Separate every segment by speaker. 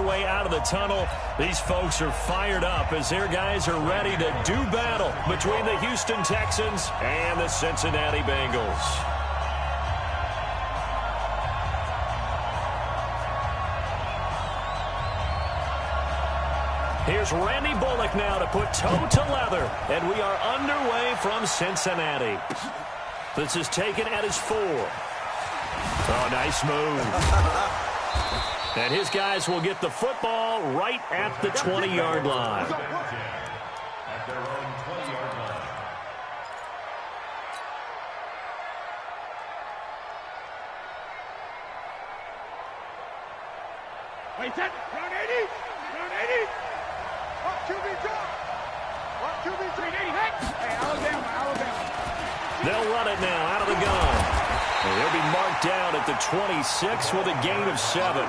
Speaker 1: way out of the tunnel. These folks are fired up as their guys are ready to do battle between the Houston Texans and the Cincinnati Bengals. Here's Randy Bullock now to put toe to leather, and we are underway from Cincinnati. This is taken at his 4. Oh, nice move. And his guys will get the football right at the 20-yard line.
Speaker 2: At their own 20-yard line.
Speaker 3: Wait, set. Round 80. Round 80. What, QB drop. What, QB 380. Hey, Alabama.
Speaker 1: They'll run it now out of the gun. And he'll be marked down at the 26 with a gain of 7.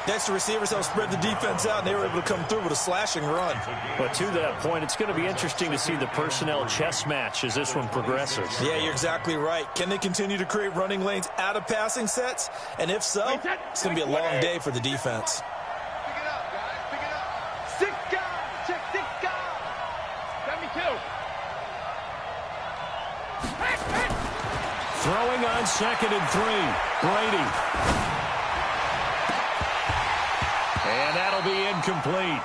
Speaker 4: Next, the receivers help spread the defense out, and they were able to come through with a slashing run.
Speaker 1: But to that point, it's going to be interesting to see the personnel chess match as this one progresses.
Speaker 4: Yeah, you're exactly right. Can they continue to create running lanes out of passing sets? And if so, it's going to be a long day for the defense.
Speaker 3: Pick it up, guys. Pick it up. 6 guys. Check 6 guys. 72.
Speaker 1: Throwing on 2nd and 3. Brady. And that'll be incomplete.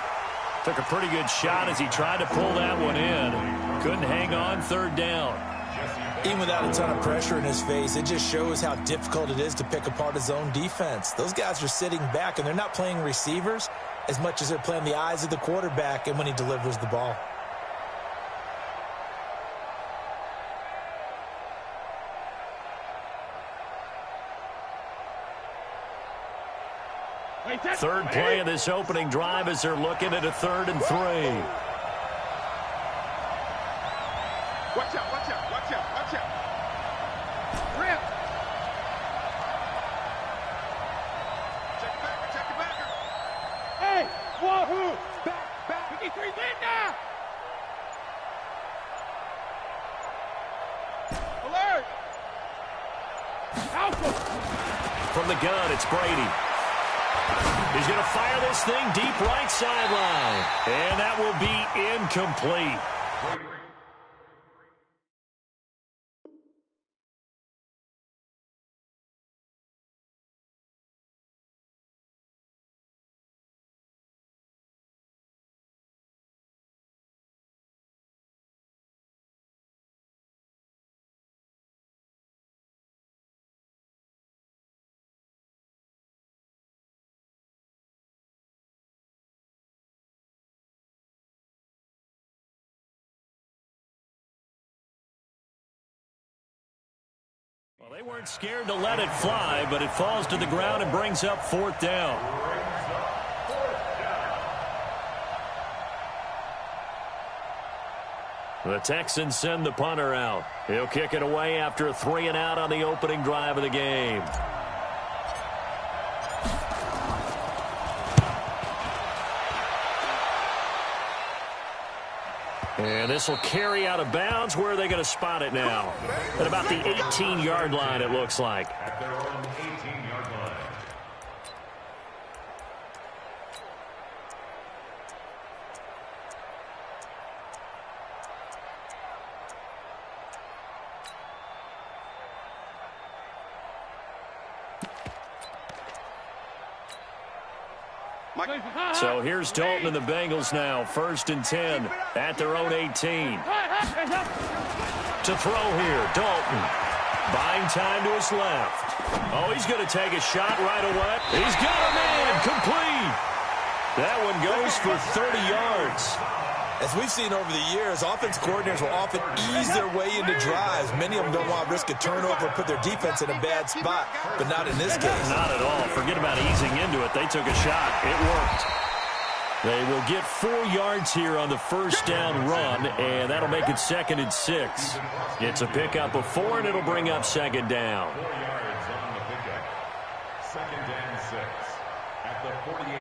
Speaker 1: Took a pretty good shot as he tried to pull that one in. Couldn't hang on 3rd down.
Speaker 4: Even without a ton of pressure in his face, it just shows how difficult it is to pick apart his own defense. Those guys are sitting back, and they're not playing receivers as much as they're playing the eyes of the quarterback and when he delivers the ball.
Speaker 1: Third play of this opening drive as they're looking at a 3rd and 3.
Speaker 3: Watch out, watch out, watch out, watch out. Rip. Check the backer, check the backer. Hey, wahoo. Back. 53 Linda. Alert. Alpha.
Speaker 1: From the gun, it's Brady. He's going to fire this thing deep right sideline. And that will be incomplete. Well, they weren't scared to let it fly, but it falls to the ground and brings up 4th down. The Texans send the punter out. He'll kick it away after a 3-and-out on the opening drive of the game. And this will carry out of bounds. Where are they going to spot it now? At about the 18-yard line, it looks like.
Speaker 2: At their own 18-yard line.
Speaker 1: So here's Dalton and the Bengals now. 1st and 10 at their own 18. To throw here, Dalton. Buying time to his left. Oh, he's going to take a shot right away. He's got a man. Complete. That one goes for 30 yards.
Speaker 4: As we've seen over the years, offensive coordinators will often ease their way into drives. Many of them don't want to risk a turnover or put their defense in a bad spot, but not in this case.
Speaker 1: Not at all. Forget about easing into it. They took a shot. It worked. They will get 4 yards here on the 1st down run, and that'll make it 2nd and 6. It's a pickup of 4, and it'll bring up 2nd down.
Speaker 2: 4 yards on the pickup. 2nd and 6 at the 48.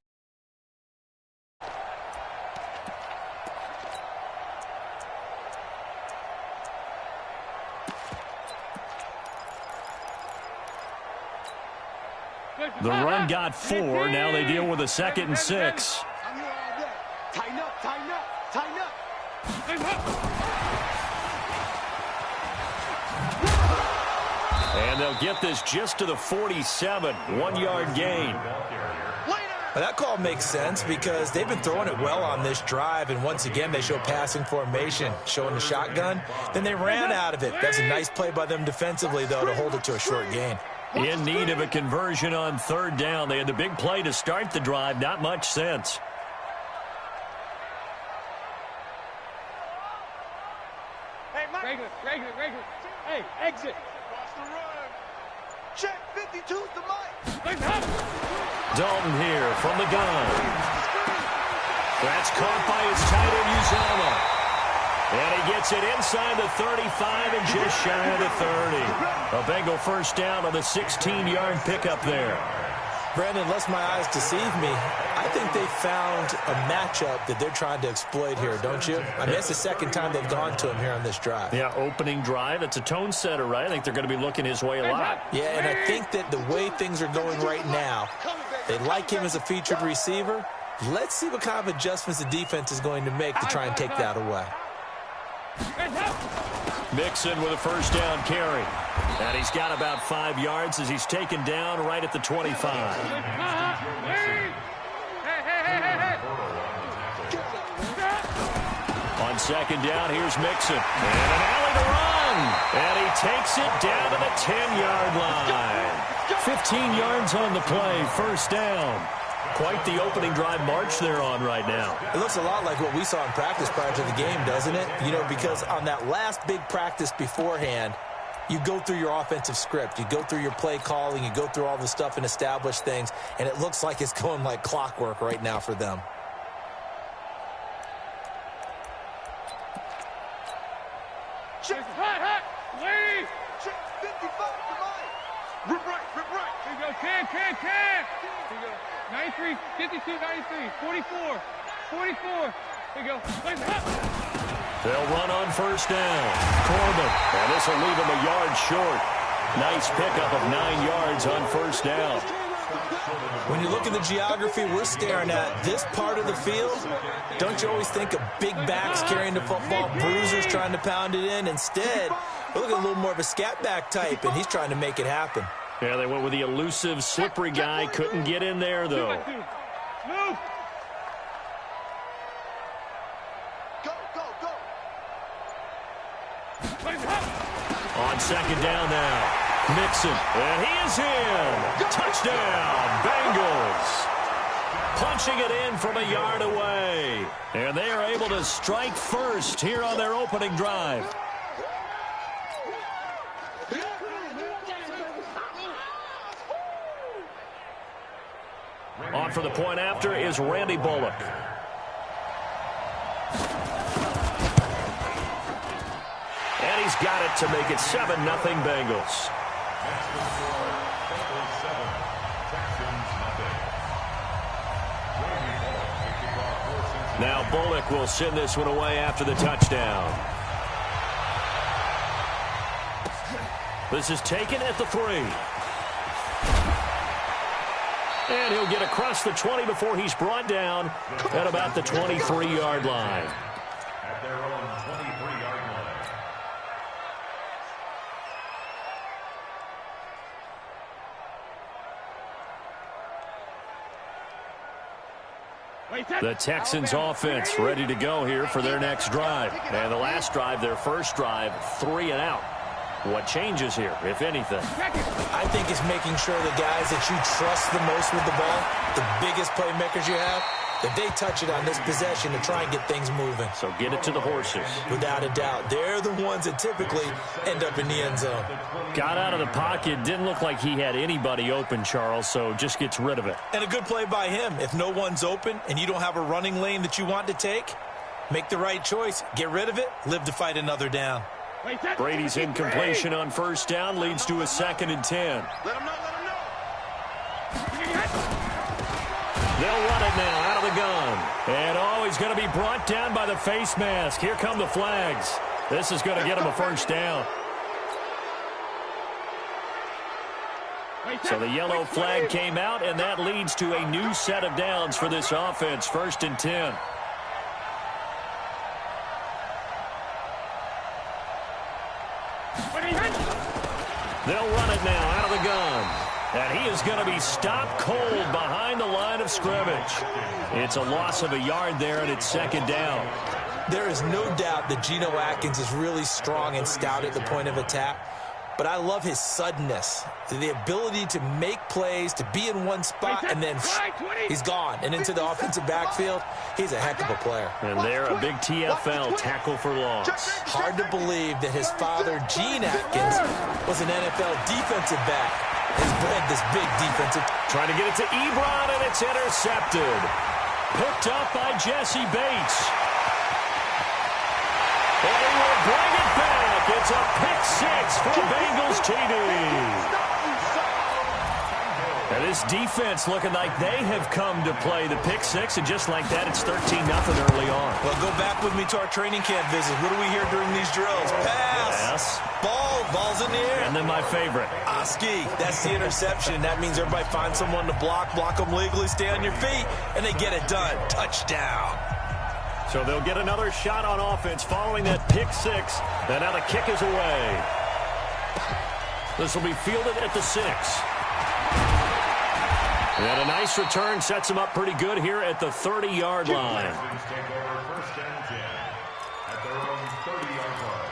Speaker 1: The run got 4. Now they deal with a 2nd and 6.
Speaker 3: Tighten up, tighten up, tighten up.
Speaker 1: And they'll get this just to the 47. 1-yard gain.
Speaker 4: Well, that call makes sense because they've been throwing it well on this drive, and once again they show passing formation, showing the shotgun. Then they ran out of it. That's a nice play by them defensively, though, to hold it to a short gain.
Speaker 1: In need of a conversion on 3rd down. They had the big play to start the drive. Not much sense.
Speaker 3: Hey, Mike. Regular. Hey, exit. Cross the run. Check 52's the mic.
Speaker 1: Dalton here from the gun. That's caught by his tight end, Uzama. And he gets it inside the 35 and just shy of the 30. A Bengal first down on the 16-yard pickup there.
Speaker 4: Brandon, unless my eyes deceive me, I think they found a matchup that they're trying to exploit here, don't you? I mean, it's the 2nd time they've gone to him here on this drive.
Speaker 1: Yeah, opening drive. It's a tone setter, right? I think they're going to be looking his way a lot.
Speaker 4: Yeah, and I think that the way things are going right now, they like him as a featured receiver. Let's see what kind of adjustments the defense is going to make to try and take that away.
Speaker 1: Mixon with a first down carry. And he's got about 5 yards as he's taken down right at the 25. On 2nd down, here's Mixon. And an alley to run. And he takes it down to the 10-yard line. 15 yards on the play, first down. Quite the opening drive march they're on right now.
Speaker 4: It looks a lot like what we saw in practice prior to the game, doesn't it? You know, because on that last big practice beforehand, you go through your offensive script. You go through your play calling. You go through all the stuff and establish things. And it looks like it's going like clockwork right now for them.
Speaker 3: Check. Hot. Lead. Check 55 to mine. Rip right. Here you go. Can. Here you go. 93, 52, 93, 44. Here you go.
Speaker 1: They'll run on first down. Corbin. And this will leave him a yard short. Nice pickup of 9 yards on first down.
Speaker 4: When you look at the geography we're staring at, this part of the field, don't you always think of big backs carrying the football, bruisers trying to pound it in? Instead, we're looking at a little more of a scat back type, and he's trying to make it happen.
Speaker 1: Yeah, they went with the elusive, slippery guy. Couldn't get in there, though.
Speaker 3: Move. Go.
Speaker 1: On 2nd down now. Mixon. And he is in. Touchdown, Bengals. Punching it in from a yard away. And they are able to strike first here on their opening drive. On for the point after is Randy Bullock. And he's got it to make it 7-0 Bengals. Now Bullock will send this one away after the touchdown. This is taken at the 3. And he'll get across the 20 before he's brought down at about the 23-yard line.
Speaker 2: At their own 23-yard line.
Speaker 1: The Texans offense ready to go here for their next drive. And the last drive, their first drive, 3 and out. What changes here, if anything?
Speaker 4: I think it's making sure the guys that you trust the most with the ball, the biggest playmakers you have, that they touch it on this possession to try and get things moving.
Speaker 1: So get it to the horses.
Speaker 4: Without a doubt. They're the ones that typically end up in the end zone.
Speaker 1: Got out of the pocket. Didn't look like he had anybody open, Charles, so just gets rid of it.
Speaker 4: And a good play by him. If no one's open and you don't have a running lane that you want to take, make the right choice. Get rid of it. Live to fight another down.
Speaker 1: Brady's incompletion on first down leads to a 2nd and 10.
Speaker 3: Let him know.
Speaker 1: They'll run it now out of the gun. And, he's going to be brought down by the face mask. Here come the flags. This is going to get him a first down. So the yellow flag came out, and that leads to a new set of downs for this offense. 1st and 10. They'll run it now out of the gun. And he is going to be stopped cold behind the line of scrimmage. It's a loss of a yard there, and it's 2nd down.
Speaker 4: There is no doubt that Geno Atkins is really strong and stout at the point of attack. But I love his suddenness, the ability to make plays, to be in one spot, and then he's gone. And into the offensive backfield, he's a heck of a player.
Speaker 1: And there, a big TFL tackle for loss.
Speaker 4: Hard to believe that his father, Gene Atkins, was an NFL defensive back. Has bred this big defensive.
Speaker 1: Trying to get it to Ebron, and it's intercepted. Picked up by Jesse Bates. And he will bring it back. It's a pick 6 for Bengals TD. And this defense looking like they have come to play the pick 6, and just like that, it's 13-0 early on.
Speaker 4: Well, go back with me to our training camp visit. What do we hear during these drills? Pass. Ball's in the air.
Speaker 1: And then my favorite.
Speaker 4: Oski, that's the interception. That means everybody finds someone to block them legally, stay on your feet, and they get it done. Touchdown.
Speaker 1: So they'll get another shot on offense following that pick 6. And now the kick is away. This will be fielded at the 6. And a nice return sets him up pretty good here at the 30-yard line.
Speaker 2: Take over 1st and 10 at their own 30-yard line.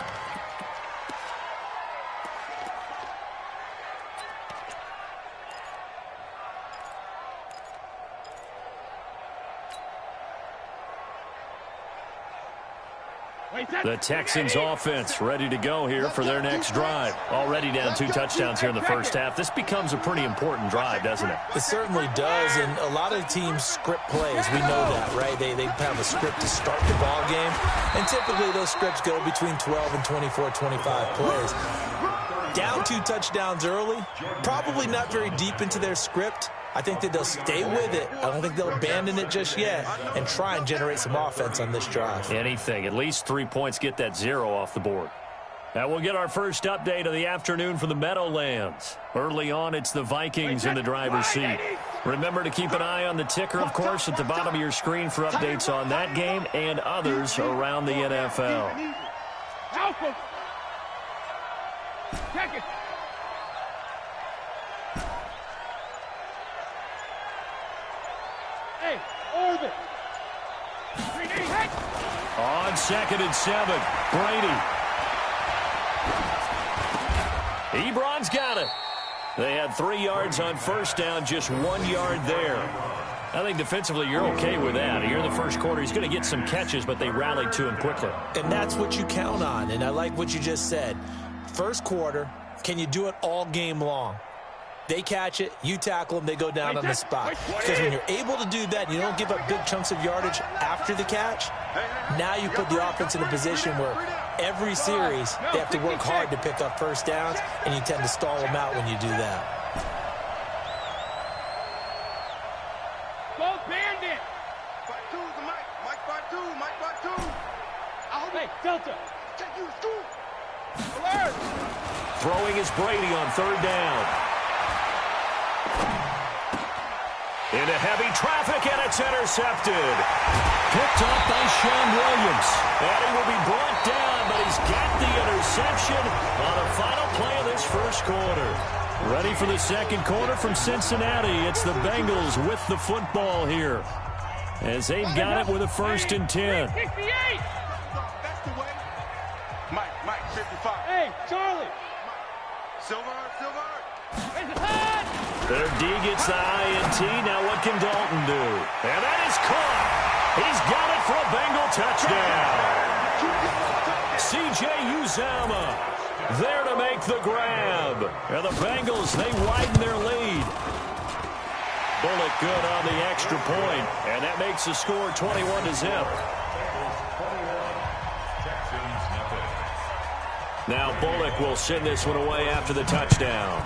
Speaker 1: The Texans offense ready to go here for their next drive. Already down 2 touchdowns here in the first half. This becomes a pretty important drive, doesn't it?
Speaker 4: It certainly does, and a lot of teams script plays. We know that, right? They have a script to start the ball game, and typically those scripts go between 12 and 24, 25 plays. Down 2 touchdowns early, probably not very deep into their script. I think that they'll stay with it. I don't think they'll abandon it just yet and try and generate some offense on this drive.
Speaker 1: Anything. At least 3 points, get that 0 off the board. Now we'll get our first update of the afternoon for the Meadowlands. Early on, it's the Vikings in the driver's seat. Remember to keep an eye on the ticker, of course, at the bottom of your screen for updates on that game and others around the NFL.
Speaker 3: Check it. Hey, orbit.
Speaker 1: On 2nd and 7, Brady. Ebron's got it. They had 3 yards on 1st down, just 1 yard there. I think defensively you're okay with that. Here in the first quarter, he's going to get some catches, but they rallied to him quickly.
Speaker 4: And that's what you count on, and I like what you just said. First quarter, can you do it all game long? They catch it, you tackle them, they go down on the spot. Because when you're able to do that, you don't give up big chunks of yardage after the catch, now you put the offense in a position where every series they have to work hard to pick up 1st downs, and you tend to stall them out when you do that.
Speaker 3: Go Bandit! Mike 5-2. Hey, Delta! Alert!
Speaker 1: Throwing is Brady on 3rd down. Into heavy traffic, and it's intercepted. Picked up by Sean Williams. And he will be brought down, but he's got the interception on the final play of this first quarter. Ready for the second quarter from Cincinnati. It's the Bengals with the football here, as they've got it with a 1st and 10.
Speaker 3: 68! Mike, 55. Hey, Charlie! Silver.
Speaker 1: Their D gets the INT. Now what can Dalton do? And that is caught. He's got it for a Bengal touchdown. C.J. Uzomah there to make the grab. And the Bengals, they widen their lead. Bullock good on the extra point, and that makes the score 21-0. Now Bullock will send this one away after the touchdown.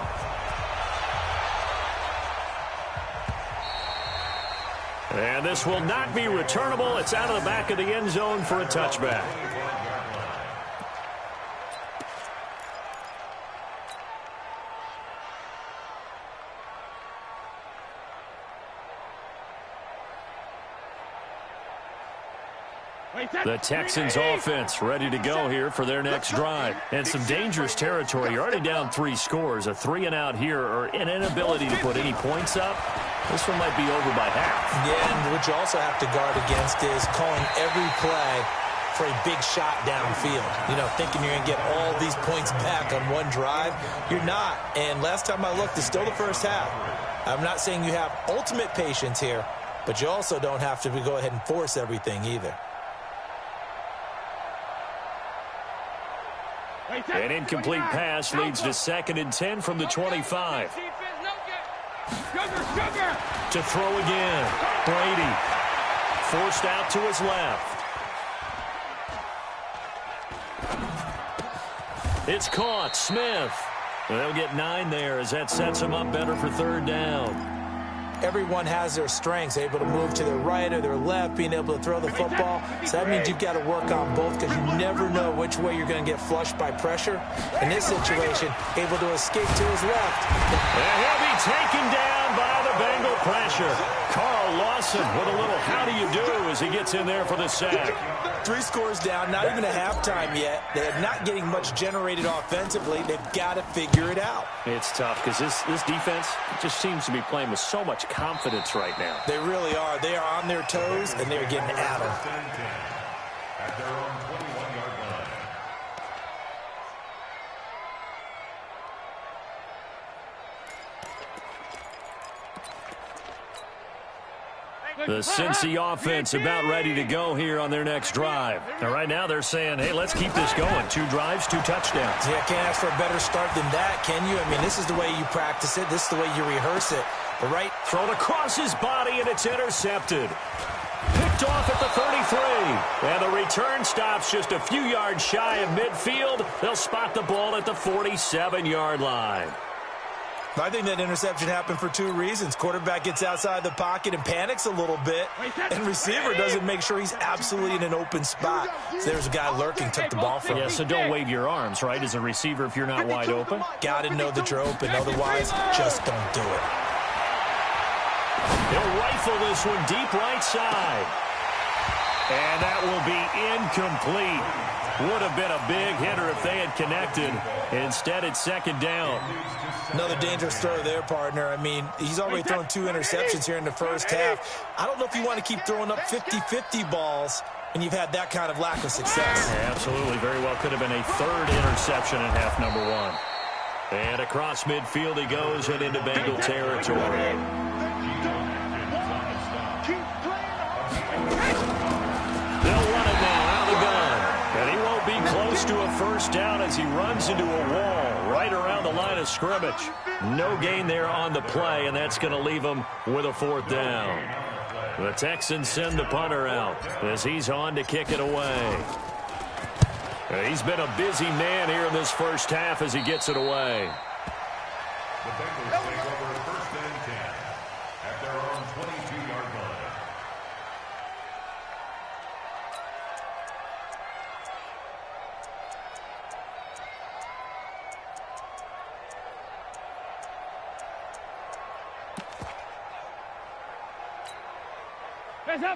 Speaker 1: And this will not be returnable. It's out of the back of the end zone for a touchback. The Texans offense ready to go here for their next drive. And some dangerous territory. You're already down 3 scores. A 3-and-out here or an inability to put any points up. This one might be over by half.
Speaker 4: Yeah, and what you also have to guard against is calling every play for a big shot downfield. You know, thinking you're going to get all these points back on one drive. You're not. And last time I looked, it's still the first half. I'm not saying you have ultimate patience here, but you also don't have to go ahead and force everything either.
Speaker 1: An incomplete pass leads to 2nd and 10 from the 25. To throw again. Brady forced out to his left. It's caught. Smith. They'll get 9 there as that sets them up better for 3rd down.
Speaker 4: Everyone has their strengths, able to move to their right or their left, being able to throw the football. So that means you've got to work on both because you never know which way you're going to get flushed by pressure. In this situation, able to escape to his left.
Speaker 1: And he'll be taken down by the Bengal pressure. Carl Lawson with a little how do you do as he gets in there for the sack.
Speaker 4: 3 scores down, not even a halftime yet. They're not getting much generated offensively. They've got to figure it out.
Speaker 1: It's tough because this defense just seems to be playing with so much confidence right now.
Speaker 4: They really are. They are on their toes, and they're getting at them.
Speaker 2: At their own 21-yard line.
Speaker 1: The Cincy offense about ready to go here on their next drive. And right now they're saying, hey, let's keep this going. 2 drives, 2 touchdowns.
Speaker 4: Yeah, can't ask for a better start than that, can you? I mean, this is the way you practice it. This is the way you rehearse it. The right
Speaker 1: thrown across his body, and it's intercepted. Picked off at the 33. And the return stops just a few yards shy of midfield. They'll spot the ball at the 47-yard line.
Speaker 4: I think that interception happened for 2 reasons. Quarterback gets outside the pocket and panics a little bit, and receiver doesn't make sure he's absolutely in an open spot. So there's a guy lurking, took the ball from him.
Speaker 1: Yeah, so don't wave your arms, right, as a receiver if you're not wide open.
Speaker 4: Got to know that you're open. Otherwise, just don't do it.
Speaker 1: He'll rifle this one deep right side. And that will be incomplete. Would have been a big hitter if they had connected. Instead, it's 2nd down.
Speaker 4: Another dangerous throw there, partner. I mean, he's already thrown 2 interceptions here in the first half. I don't know if you want to keep throwing up 50-50 balls when you've had that kind of lack of success.
Speaker 1: Yeah, absolutely. Very well could have been a 3rd interception in half number 1. And across midfield he goes and into Bengal territory. Close to a 1st down as he runs into a wall right around the line of scrimmage. No gain there on the play, and that's going to leave him with a 4th down. The Texans send the punter out as he's on to kick it away. He's been a busy man here in this first half as he gets it away.
Speaker 2: The Bengals take over 1st and 10 at their own 22-yard line.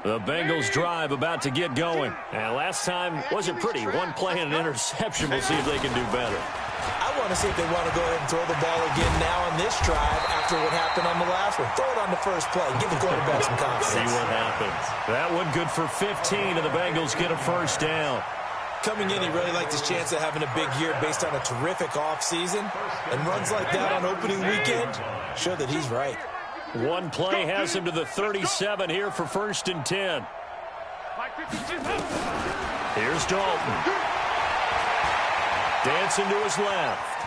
Speaker 1: The Bengals drive about to get going. And last time wasn't pretty. 1 play and an interception. We'll see if they can do better.
Speaker 4: I want to see if they want to go ahead and throw the ball again now on this drive after what happened on the last one. Throw it on the first play. Give the quarterback some confidence.
Speaker 1: See what happens. That one good for 15, and the Bengals get a 1st down.
Speaker 4: Coming in, he really liked his chance of having a big year based on a terrific offseason. And runs like that on opening weekend show that he's right.
Speaker 1: 1 play has him to the 37 here for 1st and 10. Here's Dalton. Dancing to his left.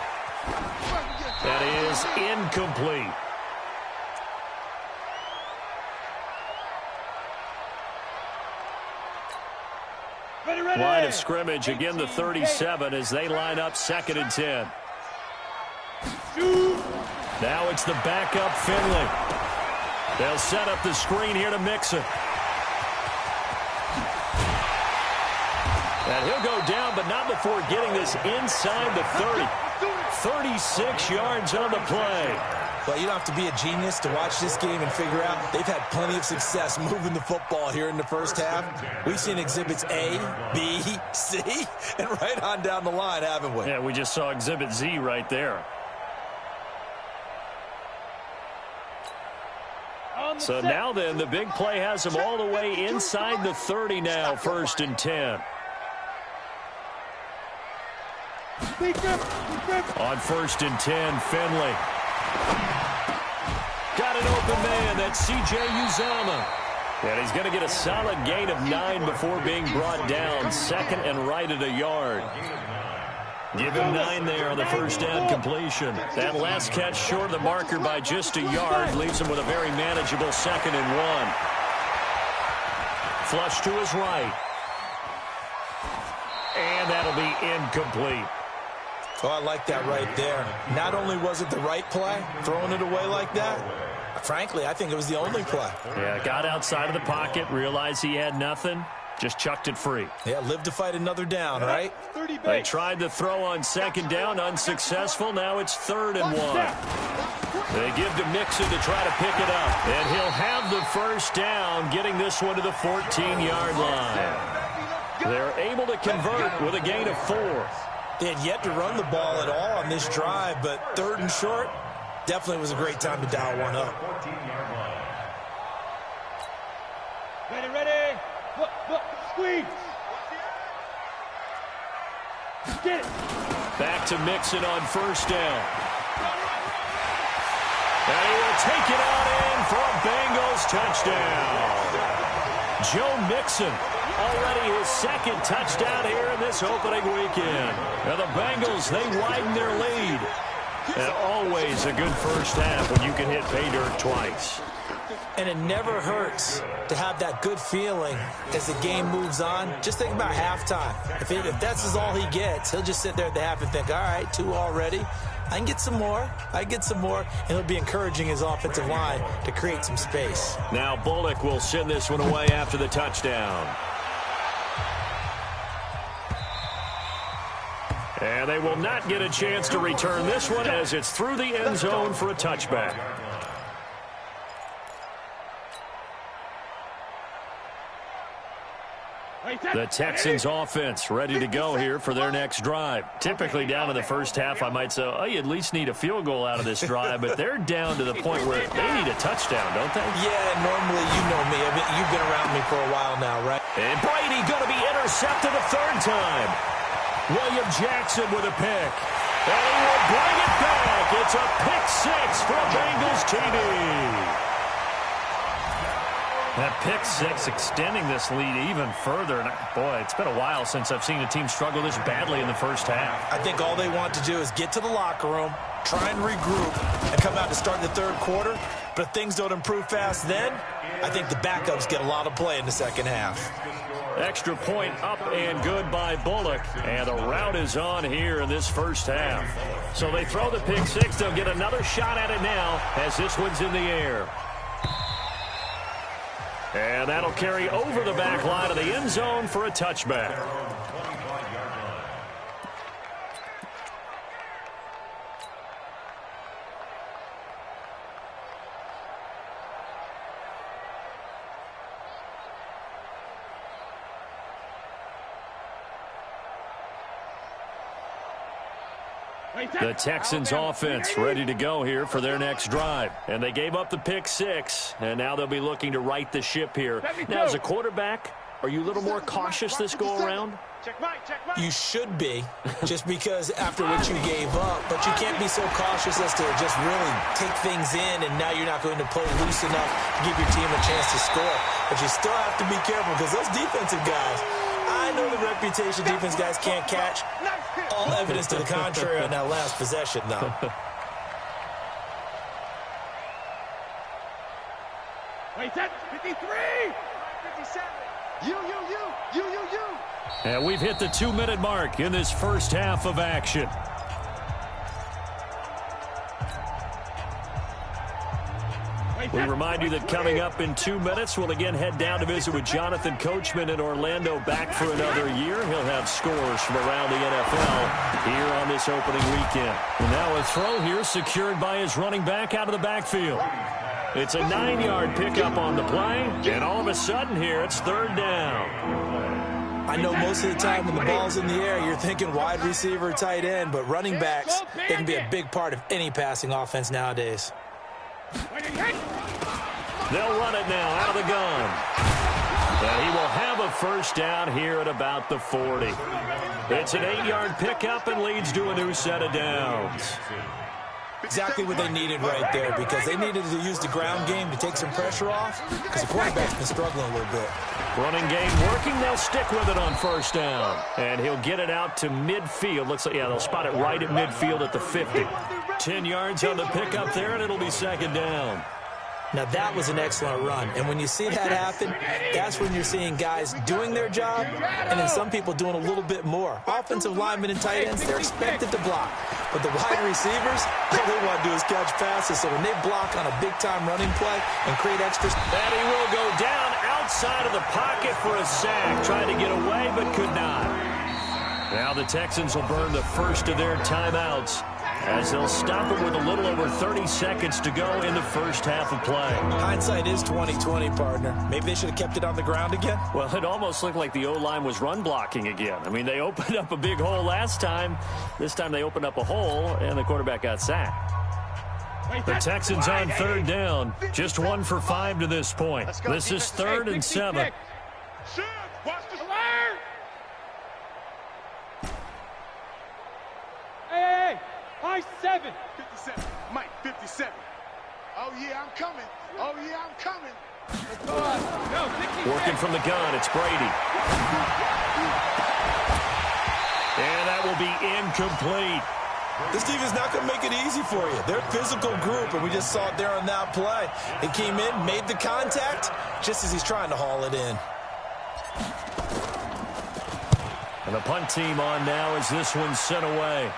Speaker 1: That is incomplete. Line of scrimmage, again the 37 as they line up 2nd and 10. Now it's the backup Finley. They'll set up the screen here to Mixon. And he'll go down, but not before getting this inside the 30. 36 yards on the play.
Speaker 4: Well, you don't have to be a genius to watch this game and figure out they've had plenty of success moving the football here in the first half. We've seen exhibits A, B, C, and right on down the line, haven't we?
Speaker 1: Yeah, we just saw exhibit Z right there. So now then, the big play has them all the way inside the 30 now, 1st and 10. On 1st and 10, Finley. Got an open man, that's C.J. Uzomah. And he's going to get a solid gain of 9 before being brought down, 2nd and right at a yard. Give him 9 there on the first down completion. That last catch short of the marker by just a yard leaves him with a very manageable 2nd and 1. Flush to his right. And that'll be incomplete.
Speaker 4: Oh, I like that right there. Not only was it the right play, throwing it away like that, frankly, I think it was the only play.
Speaker 1: Yeah, got outside of the pocket, realized he had nothing, just chucked it free.
Speaker 4: Yeah, live to fight another down, right?
Speaker 1: They tried to throw on 2nd down, unsuccessful. Now it's 3rd and 1. They give to Mixon to try to pick it up. And he'll have the first down, getting this one to the 14-yard line. They're able to convert with a gain of 4.
Speaker 4: They had yet to run the ball at all on this drive, but 3rd and short definitely was a great time to dial one up.
Speaker 3: Ready. Look, squeeze. Get it.
Speaker 1: Back to Mixon on 1st down. And he will take it out in for a Bengals touchdown. Joe Mixon, already his 2nd touchdown here in this opening weekend. Now the Bengals, they widen their lead. And always a good first half when you can hit pay dirt twice.
Speaker 4: And it never hurts to have that good feeling as the game moves on. Just think about halftime. If that's all he gets, he'll just sit there at the half and think, all right, 2 already. I can get some more. And he'll be encouraging his offensive line to create some space.
Speaker 1: Now Bullock will send this one away after the touchdown. And they will not get a chance to return this one as it's through the end zone for a touchback. The Texans offense ready to go here for their next drive. Typically down in the first half, I might say, oh, you at least need a field goal out of this drive, but they're down to the point where they need a touchdown, don't they?
Speaker 4: Yeah, normally, you know me. You've been around me for a while now, right?
Speaker 1: And Brady going to be intercepted a 3rd time. William Jackson with a pick. And he will bring it back. It's a pick 6 for Bengals TV. That pick 6 extending this lead even further. And boy, it's been a while since I've seen a team struggle this badly in the first half.
Speaker 4: I think all they want to do is get to the locker room, try and regroup, and come out to start the 3rd quarter. But if things don't improve fast then, I think the backups get a lot of play in the 2nd half.
Speaker 1: Extra point up and good by Bullock. And the route is on here in this first half. So they throw the pick 6. They'll get another shot at it now as this one's in the air. And that'll carry over the back line of the end zone for a touchback. The Texans offense ready to go here for their next drive. And they gave up the pick 6, and now they'll be looking to right the ship here. Now, as a quarterback, are you a little more cautious this go-around?
Speaker 4: You should be, just because after what you gave up. But you can't be so cautious as to just really take things in, and now you're not going to play loose enough to give your team a chance to score. But you still have to be careful because those defensive guys, I know the reputation defense guys can't catch. All evidence to the contrary on that last possession, though.
Speaker 3: Wait, that's 53! 57! You.
Speaker 1: And we've hit the 2-minute mark in this first half of action. We remind you that coming up in 2 minutes, we'll again head down to visit with Jonathan Coachman in Orlando, back for another year. He'll have scores from around the NFL here on this opening weekend. And now a throw here secured by his running back out of the backfield. It's a 9-yard pickup on the play, and all of a sudden here it's third down.
Speaker 4: I know most of the time when the ball's in the air, you're thinking wide receiver, tight end, but running backs, they can be a big part of any passing offense nowadays.
Speaker 1: They'll run it now out of the gun. And he will have a first down here at about the 40. It's an 8-yard pickup and leads to a new set of downs.
Speaker 4: Exactly what they needed right there, because they needed to use the ground game to take some pressure off, because the quarterback's been struggling a little bit.
Speaker 1: Running game working. They'll stick with it on first down. And he'll get it out to midfield. Looks like, yeah, they'll spot it right at midfield at the 50. 10 yards on the pickup there, and it'll be second down.
Speaker 4: Now, that was an excellent run. And when you see that happen, that's when you're seeing guys doing their job and then some people doing a little bit more. Offensive linemen and tight ends, they're expected to block. But the wide receivers, all they want to do is catch passes. So when they block on a big-time running play and create extra...
Speaker 1: And he will go down outside of the pocket for a sack. Tried to get away, but could not. Now the Texans will burn the first of their timeouts, as they'll stop it with a little over 30 seconds to go in the first half of play.
Speaker 4: Hindsight is 20/20, partner. Maybe they should have kept it on the ground again.
Speaker 1: Well, it almost looked like the O-line was run blocking again. I mean, they opened up a big hole last time. This time they opened up a hole, and the quarterback got sacked. The Texans on third down. Just 1 for 5 to this point. This is 3rd and 7.
Speaker 3: Hey, high 7. 57. Mike, 57. Oh, yeah, I'm coming. Oh, yeah, I'm coming.
Speaker 1: Working from the gun, it's Brady. And that will be incomplete.
Speaker 4: This defense is not going to make it easy for you. They're a physical group, and we just saw it there on that play. They came in, made the contact, just as he's trying to haul it in.
Speaker 1: And the punt team on now as this one's sent away.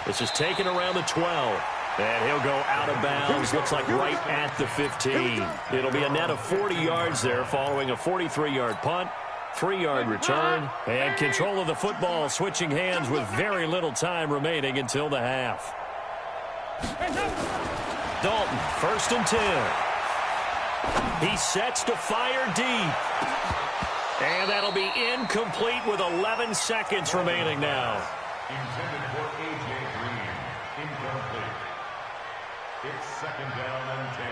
Speaker 1: This is taken around the 12. And he'll go out of bounds, looks like right at the 15. It'll be a net of 40 yards there following a 43-yard punt, 3-yard return, and control of the football switching hands with very little time remaining until the half. Dalton, 1st and 10. He sets to fire deep. And that'll be incomplete with 11 seconds remaining now.
Speaker 2: Intended for A.J. Green. Incomplete. It's 2nd down and 10.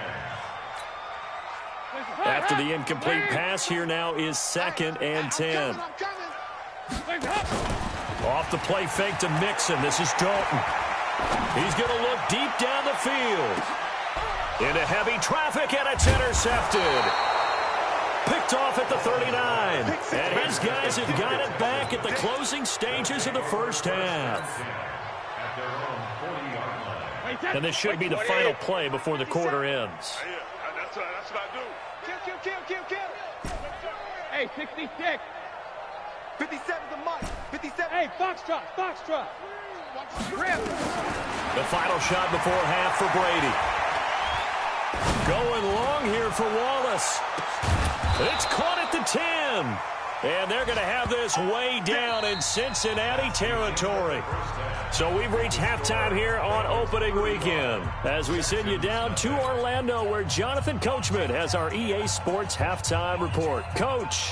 Speaker 1: After the incomplete pass, here now is 2nd and 10. Off the play fake to Mixon. This is Dalton. He's going to look deep down the field. Into heavy traffic, and it's intercepted. Picked off at the 39. And his guys have got it back at the closing stages of the first half. And this should be the final play before the quarter ends.
Speaker 3: That's what I do. Kill. Hey, 66. 57 the mic. 57. Hey, Foxtrot.
Speaker 1: The final shot before half for Brady. Going long here for Wallace. It's caught at the 10. And they're going to have this way down in Cincinnati territory. So we've reached halftime here on opening weekend as we send you down to Orlando, where Jonathan Coachman has our EA Sports halftime report. Coach.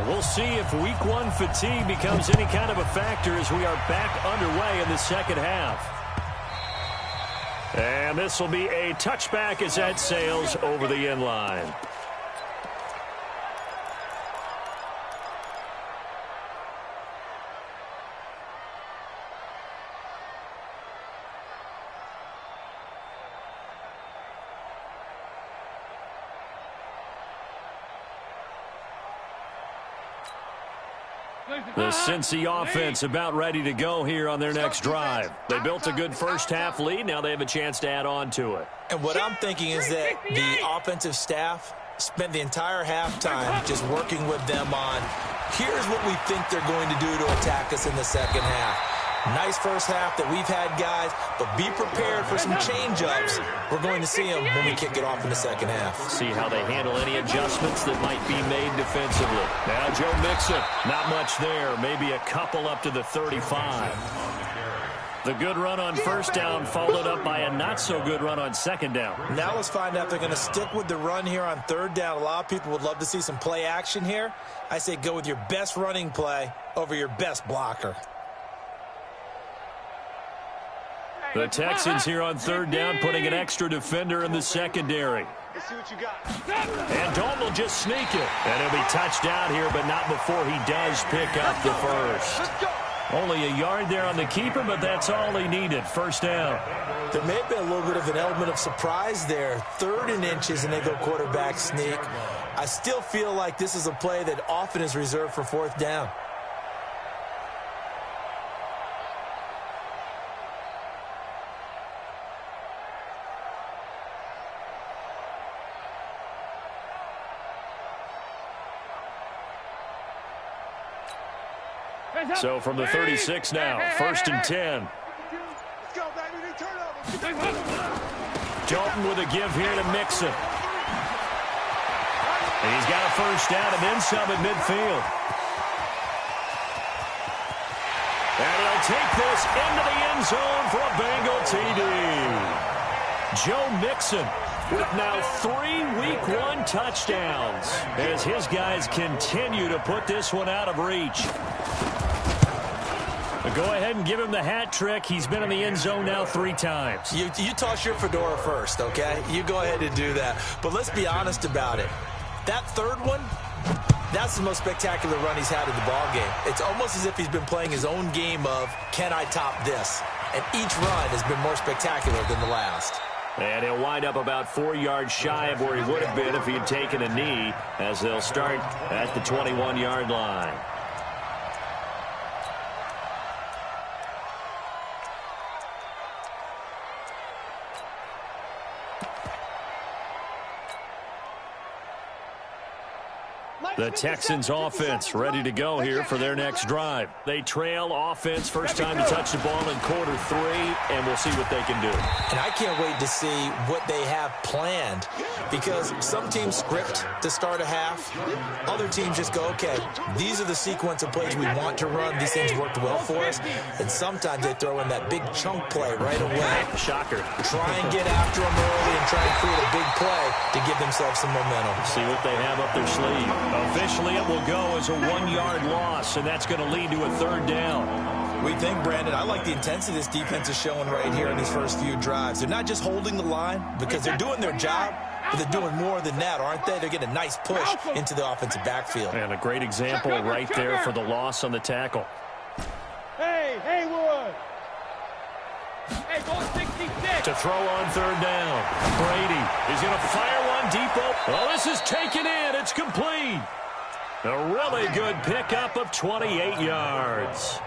Speaker 1: We'll see if week 1 fatigue becomes any kind of a factor as we are back underway in the second half. And this will be a touchback as that sails over the end line. The Cincy offense about ready to go here on their next drive. They built a good first half lead. Now they have a chance to add on to it.
Speaker 4: And what I'm thinking is that the offensive staff spent the entire halftime just working with them on, here's what we think they're going to do to attack us in the second half. Nice first half that we've had, guys, but be prepared for some change-ups. We're going to see them when we kick it off in the second half.
Speaker 1: See how they handle any adjustments that might be made defensively. Now Joe Mixon, not much there, maybe a couple up to the 35. The good run on first down followed up by a not-so-good run on second down.
Speaker 4: Now let's find out if they're going to stick with the run here on third down. A lot of people would love to see some play action here. I say go with your best running play over your best blocker.
Speaker 1: The Texans here on third down putting an extra defender in the secondary.
Speaker 3: Let's see what you got.
Speaker 1: And Dalton will just sneak it. And he'll be touched out here, but not before he does pick up the first.
Speaker 3: Let's go.
Speaker 1: Only a yard there on the keeper, but that's all he needed. First down.
Speaker 4: There may have been a little bit of an element of surprise there. 3rd and inches, and they go quarterback sneak. I still feel like this is a play that often is reserved for 4th down.
Speaker 1: So from the 36 now, 1st and 10.
Speaker 3: Let's go, baby. Turnover.
Speaker 1: Dalton with a give here to Mixon. And he's got a first down and then some at midfield. And he'll take this into the end zone for a Bengal TD. Joe Mixon with now 3 Week 1 touchdowns as his guys continue to put this one out of reach. Go ahead and give him the hat trick. He's been in the end zone now 3 times.
Speaker 4: You toss your fedora first, okay? You go ahead and do that. But let's be honest about it. That 3rd one, that's the most spectacular run he's had in the ballgame. It's almost as if he's been playing his own game of, can I top this? And each run has been more spectacular than the last.
Speaker 1: And he'll wind up about 4 yards shy of where he would have been if he had taken a knee, as they'll start at the 21-yard line. The Texans offense ready to go here for their next drive. They trail offense, first time to touch the ball in quarter 3, and we'll see what they can do.
Speaker 4: And I can't wait to see what they have planned, because some teams script to start a half. Other teams just go, okay, these are the sequence of plays we want to run. These things worked well for us. And sometimes they throw in that big chunk play right away.
Speaker 1: Shocker.
Speaker 4: Try and get after them early and try and create a big play to give themselves some momentum.
Speaker 1: See what they have up their sleeve. Officially, it will go as a 1-yard loss, and that's going to lead to a 3rd down.
Speaker 4: We think, Brandon, I like the intensity this defense is showing right here in these first few drives. They're not just holding the line because they're doing their job, but they're doing more than that, aren't they? They're getting a nice push into the offensive backfield.
Speaker 1: And a great example right there for the loss on the tackle.
Speaker 3: Hey, Haywood. Hey, go 66.
Speaker 1: To throw on 3rd down. Brady is going to fire one deep open. Oh, this is taken in. It's complete. A really good pickup of 28 yards.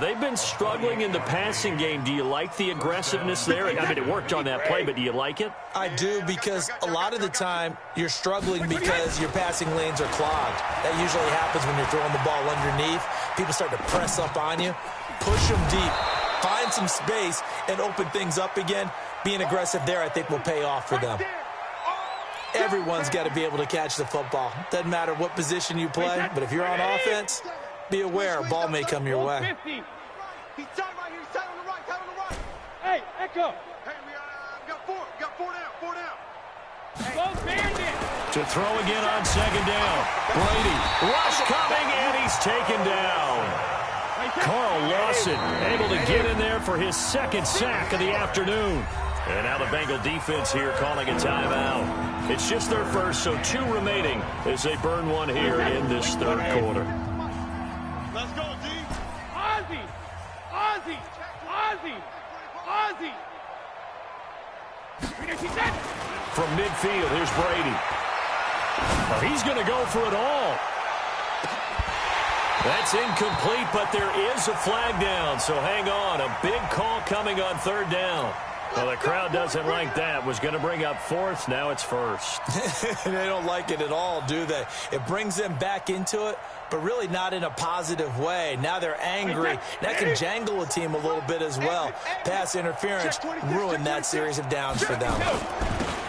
Speaker 1: They've been struggling in the passing game. Do you like the aggressiveness there? I mean, it worked on that play, but do you like it?
Speaker 4: I do, because a lot of the time you're struggling because your passing lanes are clogged. That usually happens when you're throwing the ball underneath. People start to press up on you. Push them deep. Find some space and open things up again. Being aggressive there, I think, will pay off for them. Everyone's got to be able to catch the football. Doesn't matter what position you play, but if you're on offense, be aware a ball may come your way.
Speaker 3: He's tight right here. He's tight on the right. Tight on the right. Hey, Echo. Hey, we got 4. We got 4 down. 4 down. Both bandits.
Speaker 1: To throw again on 2nd down. Brady, rush coming, and he's taken down. Carl Lawson able to get in there for his 2nd sack of the afternoon. And now the Bengal defense here calling a timeout. It's just their first, so 2 remaining as they burn one here in this 3rd quarter.
Speaker 3: Let's go, D. Ozzy. Ozzy. Ozzy. Ozzy.
Speaker 1: From midfield, here's Brady. Oh, he's going to go for it all. That's incomplete, but there is a flag down, so hang on. A big call coming on 3rd down. Well, the crowd doesn't like that. Was going to bring up fourth. Now it's first.
Speaker 4: They don't like it at all, do they? It brings them back into it, but really not in a positive way. Now they're angry. That can jangle a team a little bit as well. Pass interference ruined that series of downs for them.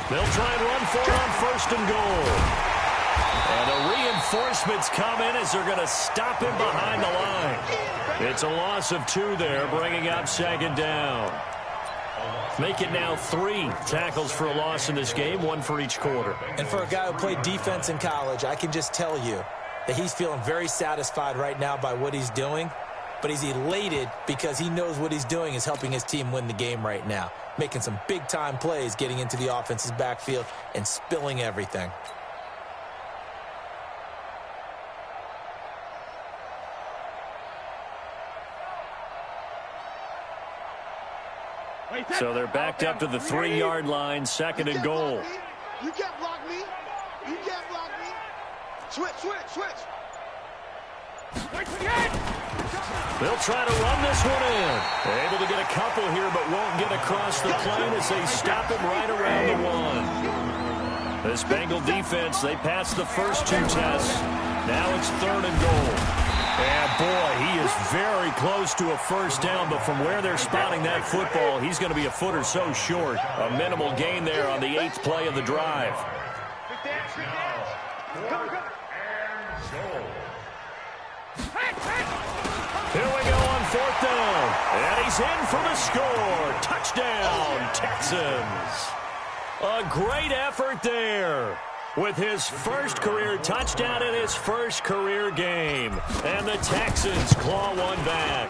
Speaker 1: They'll try and run for it on first and goal. And the reinforcements come in as they're going to stop him behind the line. It's a loss of 2 there, bringing up second down. Make it now 3 tackles for a loss in this game, 1 for each quarter.
Speaker 4: And for a guy who played defense in college, I can just tell you that he's feeling very satisfied right now by what he's doing, but he's elated because he knows what he's doing is helping his team win the game right now, making some big-time plays, getting into the offense's backfield and spilling everything.
Speaker 1: So they're backed up to the 3-yard line, second and goal.
Speaker 3: You can't block me. You can't block me. Switch.
Speaker 1: They'll try to run this one in. They're able to get a couple here, but won't get across the plane as they stop him right around the 1. This Bengal defense, they passed the first 2 tests. Now it's third and goal. And, boy, he is very close to a first down, but from where they're spotting that football, he's going to be a foot or so short. A minimal gain there on the 8th play of the drive. Here we go on 4th down. And he's in for the score. Touchdown, Texans. A great effort there, with his first career touchdown in his first career game. And the Texans claw one back.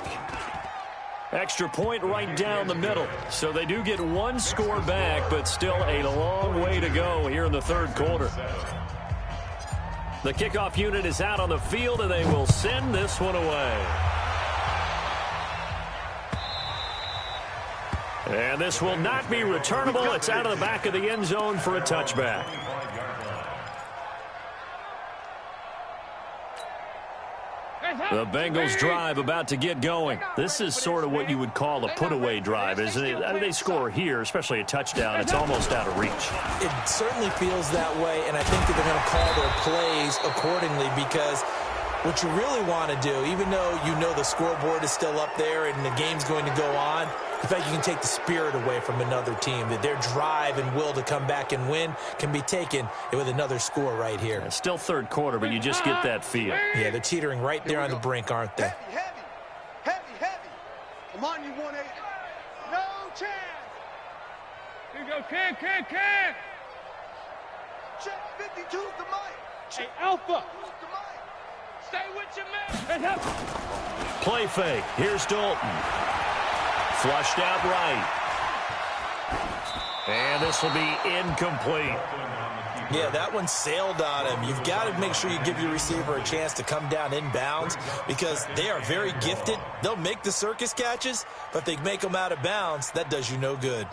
Speaker 1: Extra point right down the middle. So they do get 1 score back, but still a long way to go here in the 3rd quarter. The kickoff unit is out on the field, and they will send this one away. And this will not be returnable. It's out of the back of the end zone for a touchback. The Bengals drive about to get going. This is sort of what you would call a put-away drive, isn't it? I mean, they score here, especially a touchdown. It's almost out of reach.
Speaker 4: It certainly feels that way, and I think that they're going to call their plays accordingly, because what you really want to do, even though you know the scoreboard is still up there and the game's going to go on, the fact you can take the spirit away from another team, that their drive and will to come back and win can be taken with another score right here.
Speaker 1: It's still 3rd quarter, but you just get that feel.
Speaker 4: Yeah, they're teetering right there on the brink, aren't they?
Speaker 3: Heavy. Come on, you 180. No chance. Here you go, can. Check 52 the mic. Hey, Alpha. Stay with your man.
Speaker 1: Play fake. Here's Dalton. Flushed out right. And this will be incomplete.
Speaker 4: Yeah, that one sailed on him. You've got to make sure you give your receiver a chance to come down inbounds, because they are very gifted. They'll make the circus catches, but if they make them out of bounds, that does you no good.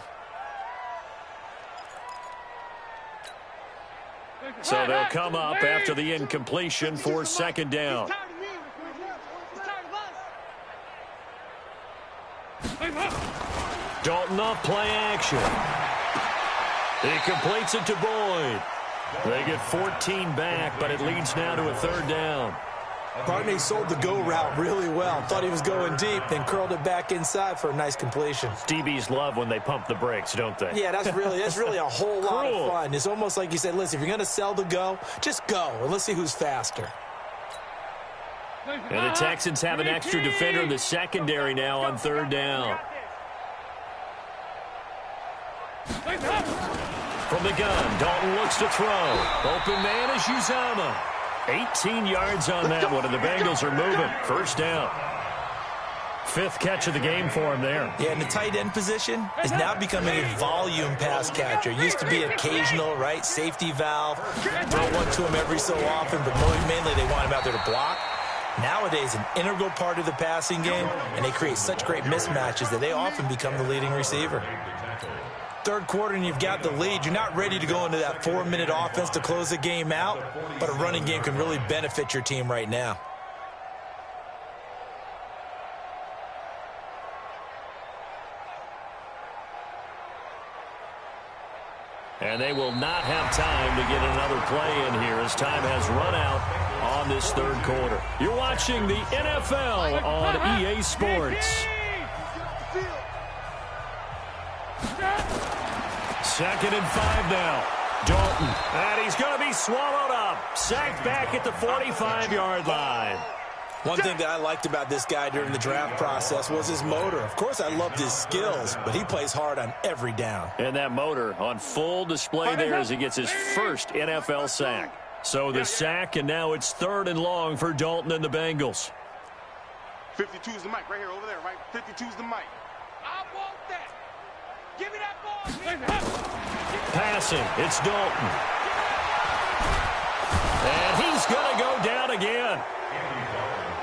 Speaker 1: So they'll come up after the incompletion for second down. Dalton off play action. He completes it to Boyd. They get 14 back, but it leads now to a 3rd down.
Speaker 4: Barney sold the go route really well. Thought he was going deep, then curled it back inside for a nice completion.
Speaker 1: DBs love when they pump the brakes, don't they?
Speaker 4: Yeah, that's really a whole lot of fun. It's almost like you said, listen, if you're going to sell the go, just go, and let's see who's faster.
Speaker 1: And the Texans have an extra defender in the secondary now on 3rd down. From the gun, Dalton looks to throw. Open man is Uzama. 18 yards on that one, and the Bengals are moving. First down. 5th catch of the game for him there.
Speaker 4: Yeah, and the tight end position is now becoming a volume pass catcher. Used to be occasional, right? Safety valve. Throw one to him every so often, but mainly they want him out there to block. Nowadays, an integral part of the passing game, and they create such great mismatches that they often become the leading receiver. 3rd quarter, and you've got the lead. You're not ready to go into that 4-minute offense to close the game out, but a running game can really benefit your team right now.
Speaker 1: And they will not have time to get another play in here as time has run out on this third quarter. You're watching the NFL on EA Sports. Second and 5 now. Dalton. And he's going to be swallowed up. Sacked back at the 45-yard line.
Speaker 4: One thing that I liked about this guy during the draft process was his motor. Of course, I loved his skills, but he plays hard on every down.
Speaker 1: And that motor on full display there as he gets his first NFL sack. So the sack, and now it's 3rd and long for Dalton and the Bengals.
Speaker 3: 52's the mic right here, over there, right? 52's the mic. I want that. Give me that ball.
Speaker 1: Passing, it's Dalton. And he's going to go down again.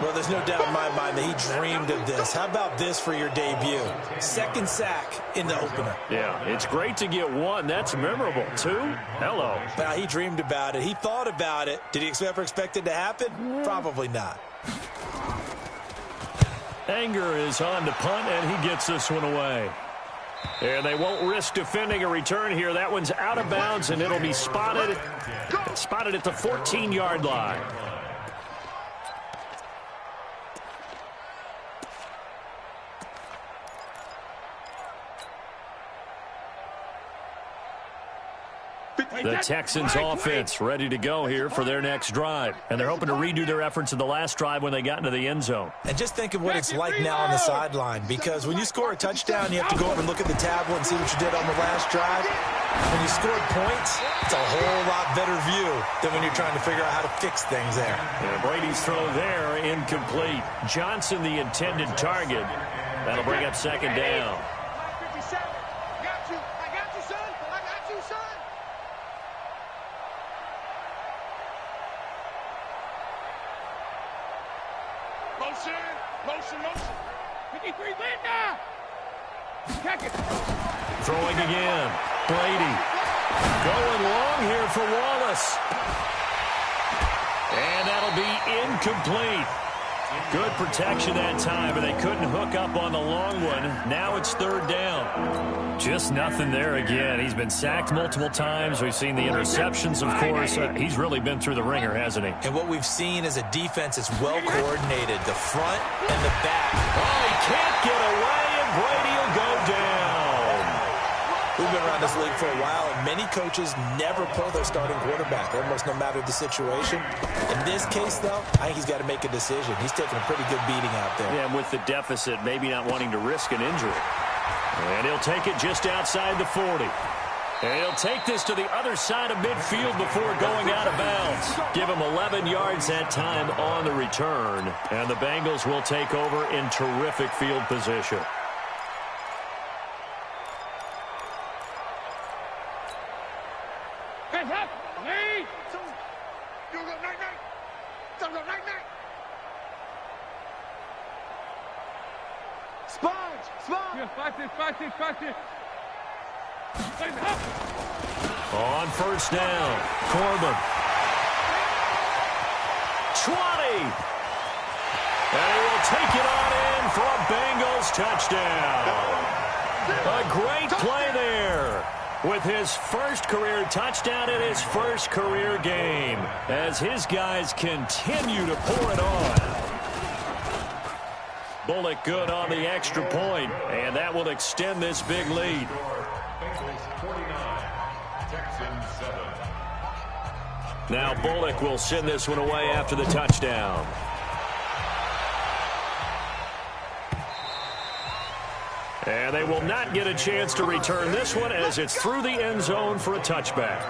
Speaker 4: Well, there's no doubt in my mind that he dreamed of this. How about this for your debut? 2nd sack in the opener.
Speaker 1: Yeah, it's great to get 1. That's memorable. 2? Hello.
Speaker 4: Now, he dreamed about it. He thought about it. Did he ever expect it to happen? Probably not.
Speaker 1: Anger is on to punt, and he gets this one away. And they won't risk defending a return here. That one's out of bounds, and it'll be spotted at the 14-yard line. The Texans offense ready to go here for their next drive. And they're hoping to redo their efforts in the last drive when they got into the end zone.
Speaker 4: And just think of what it's like now on the sideline, because when you score a touchdown, you have to go over and look at the tablet and see what you did on the last drive. When you scored points, it's a whole lot better view than when you're trying to figure out how to fix things there.
Speaker 1: And Brady's throw there, incomplete. Johnson, the intended target. That'll bring up 2nd down.
Speaker 3: Motion. 53, Linda! Check it.
Speaker 1: Throwing again. Brady. Going long here for Wallace. And that'll be incomplete. Good protection that time, but they couldn't hook up on the long one. Now it's 3rd down. Just nothing there again. He's been sacked multiple times. We've seen the interceptions, of course. He's really been through the ringer, hasn't he?
Speaker 4: And what we've seen is a defense that's well coordinated, the front and the back.
Speaker 1: Oh, he can't get away, and Brady will go down.
Speaker 4: We've been around this league for a while, and many coaches never pull their starting quarterback, almost no matter the situation. In this case, though, I think he's got to make a decision. He's taking a pretty good beating out there.
Speaker 1: Yeah, and with the deficit, maybe not wanting to risk an injury. And he'll take it just outside the 40. And he'll take this to the other side of midfield before going out of bounds. Give him 11 yards that time on the return. And the Bengals will take over in terrific field position. On 1st down, Corbin. 20. And he will take it on in for a Bengals touchdown. A great play there with his first career touchdown in his first career game as his guys continue to pour it on. Bullock good on the extra point, and that will extend this big lead.
Speaker 2: Bengals 49, Texans 7.
Speaker 1: Now Bullock will send this one away after the touchdown. And they will not get a chance to return this one as it's through the end zone for a touchback.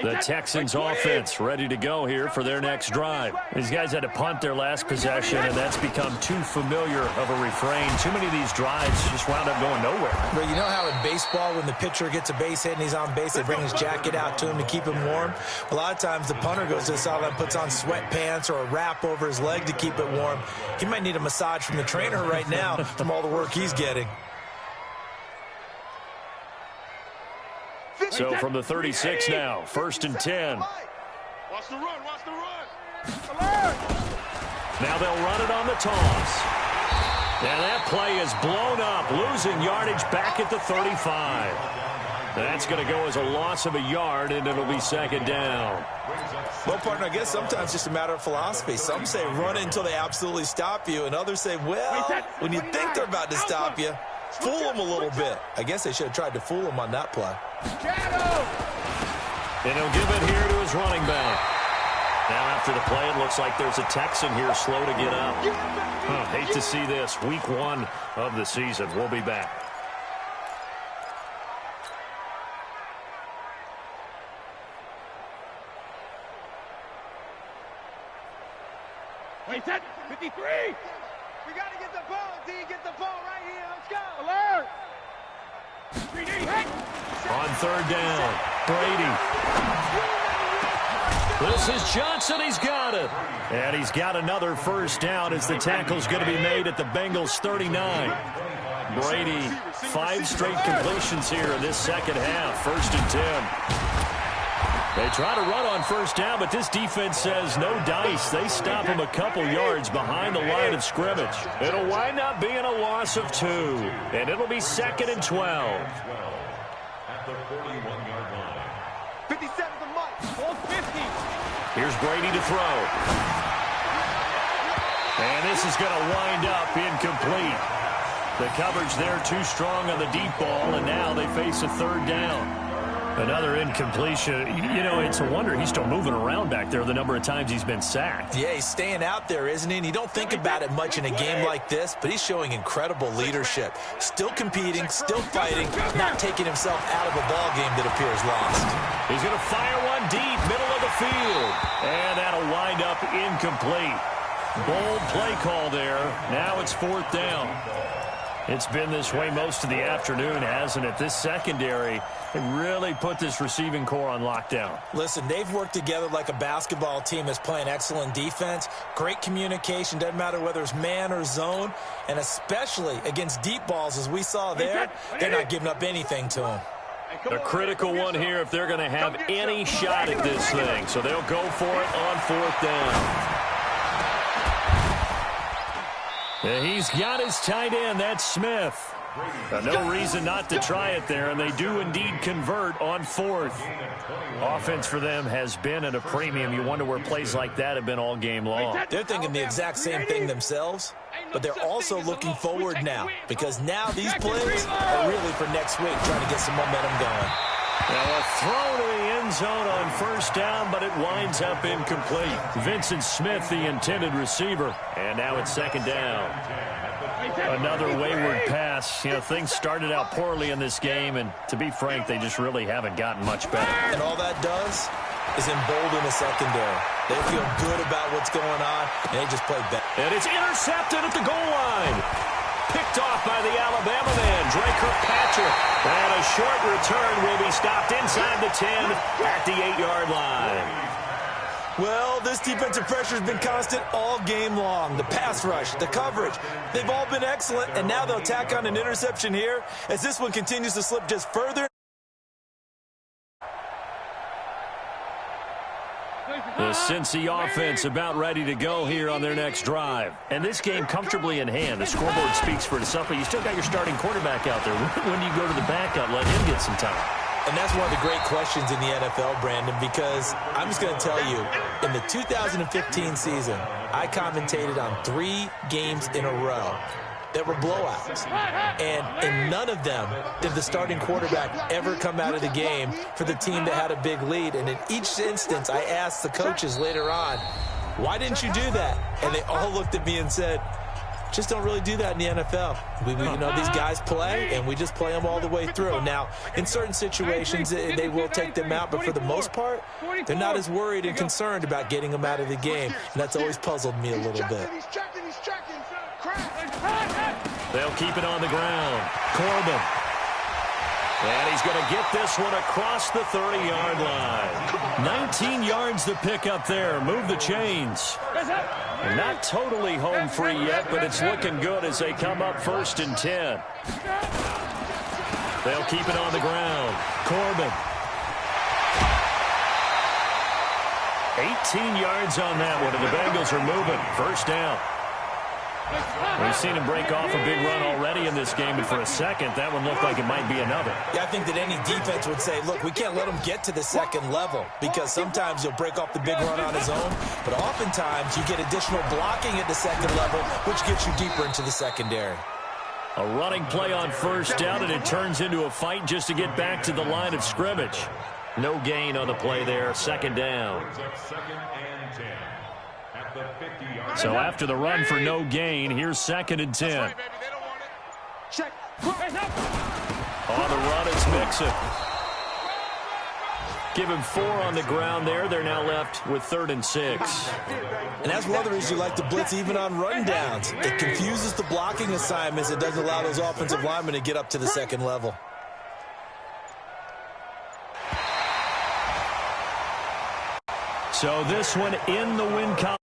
Speaker 1: The Texans offense ready to go here for their next drive. These guys had to punt their last possession, and that's become too familiar of a refrain. Too many of these drives just wound up going nowhere.
Speaker 4: But you know how in baseball, when the pitcher gets a base hit and he's on base, they bring his jacket out to him to keep him warm? A lot of times the punter goes to the sideline, puts on sweatpants or a wrap over his leg to keep it warm. He might need a massage from the trainer right now from all the work he's getting.
Speaker 1: So from the 36 now, 1st and 10.
Speaker 3: Watch the run, watch the run.
Speaker 1: Now they'll run it on the toss. And that play is blown up, losing yardage back at the 35. That's going to go as a loss of a yard, and it'll be second down.
Speaker 4: Well, partner, I guess sometimes just a matter of philosophy. Some say run it until they absolutely stop you, and others say, well, when you think they're about to stop you, fool them a little bit. I guess they should have tried to fool them on that play.
Speaker 1: And he'll give it here to his running back. Now after the play, it looks like there's a Texan here slow to get up. Hate to see this. Week 1 of the season. We'll be back.
Speaker 3: Wait, set. 53.
Speaker 5: We got to get the ball, D. Get the ball right here. Let's go.
Speaker 3: Alert. 3D, hit.
Speaker 1: On third down, Brady. This is Johnson. He's got it. And he's got another first down as the tackle's going to be made at the Bengals 39. Brady, 5 straight completions here in this second half. 1st and 10. They try to run on first down, but this defense says no dice. They stop him a couple yards behind the line of scrimmage. It'll wind up being a loss of 2, and it'll be 2nd and 12.
Speaker 2: At the 41-yard line.
Speaker 5: 57 to Mike.
Speaker 3: Ball 50.
Speaker 1: Here's Brady to throw. And this is going to wind up incomplete. The coverage there too strong on the deep ball, and now they face a 3rd down. Another incompletion. You know, it's a wonder he's still moving around back there the number of times he's been sacked.
Speaker 4: Yeah, he's staying out there, isn't he? And you don't think about it much in a game like this, but he's showing incredible leadership. Still competing, still fighting, not taking himself out of a ball game that appears lost.
Speaker 1: He's going to fire one deep, middle of the field. And that'll wind up incomplete. Bold play call there. Now it's 4th down. It's been this way most of the afternoon, hasn't it? This secondary, they really put this receiving core on lockdown.
Speaker 4: Listen, they've worked together like a basketball team that's playing excellent defense. Great communication, doesn't matter whether it's man or zone. And especially against deep balls, as we saw there, they're not giving up anything to them.
Speaker 1: A critical one here if they're going to have any shot at this thing. So they'll go for it on 4th down. And he's got his tight end. That's Smith. No reason not to try it there, and they do indeed convert on 4th. Offense for them has been at a premium. You wonder where plays like that have been all game long.
Speaker 4: They're thinking the exact same thing themselves, but they're also looking forward now, because now these plays are really for next week, trying to get some momentum going.
Speaker 1: Now a throw to the end zone on 1st down, but it winds up incomplete. Vincent Smith, the intended receiver, and now it's 2nd down. Another wayward pass. You know, things started out poorly in this game, and to be frank, they just really haven't gotten much better.
Speaker 4: And all that does is embolden the secondary. They feel good about what's going on, and they just play better.
Speaker 1: And it's intercepted at the goal line. Picked off by the Alabama man, Dre Kirkpatrick. And a short return will be stopped inside the 10 at the 8-yard line.
Speaker 4: Well, this defensive pressure has been constant all game long. The pass rush, the coverage, they've all been excellent, and now they'll tack on an interception here as this one continues to slip just further.
Speaker 1: The Cincy offense about ready to go here on their next drive. And this game comfortably in hand. The scoreboard speaks for itself, but you still got your starting quarterback out there. When do you go to the backup, let him get some time?
Speaker 4: And that's one of the great questions in the NFL, Brandon, because I'm just going to tell you, in the 2015 season, I commentated on 3 games in a row that were blowouts. And in none of them did the starting quarterback ever come out of the game for the team that had a big lead. And in each instance, I asked the coaches later on, why didn't you do that? And they all looked at me and said, just don't really do that in the NFL. You know, these guys play, and we just play them all the way through. Now, in certain situations, they will take them out, but for the most part, they're not as worried and concerned about getting them out of the game. And that's always puzzled me a little bit.
Speaker 1: They'll keep it on the ground. Corbin. And he's going to get this one across the 30-yard line. 19 yards to pick up there. Move the chains. Not totally home free yet, but it's looking good as they come up 1st and 10. They'll keep it on the ground. Corbin. 18 yards on that one, and the Bengals are moving. First down. We've seen him break off a big run already in this game, and for a second, that one looked like it might be another.
Speaker 4: Yeah, I think that any defense would say, look, we can't let him get to the second level, because sometimes he'll break off the big run on his own, but oftentimes you get additional blocking at the second level, which gets you deeper into the secondary.
Speaker 1: A running play on first down, and it turns into a fight just to get back to the line of scrimmage. No gain on the play there, second down. So after the run for no gain, here's 2nd and 10.
Speaker 5: Check.
Speaker 1: On the run, it's Mixon. Give him 4 on the ground there. They're now left with 3rd and 6.
Speaker 4: And that's one of the reasons you like to blitz even on rundowns. It confuses the blocking assignments. It doesn't allow those offensive linemen to get up to the second level.
Speaker 1: So this one in the win column.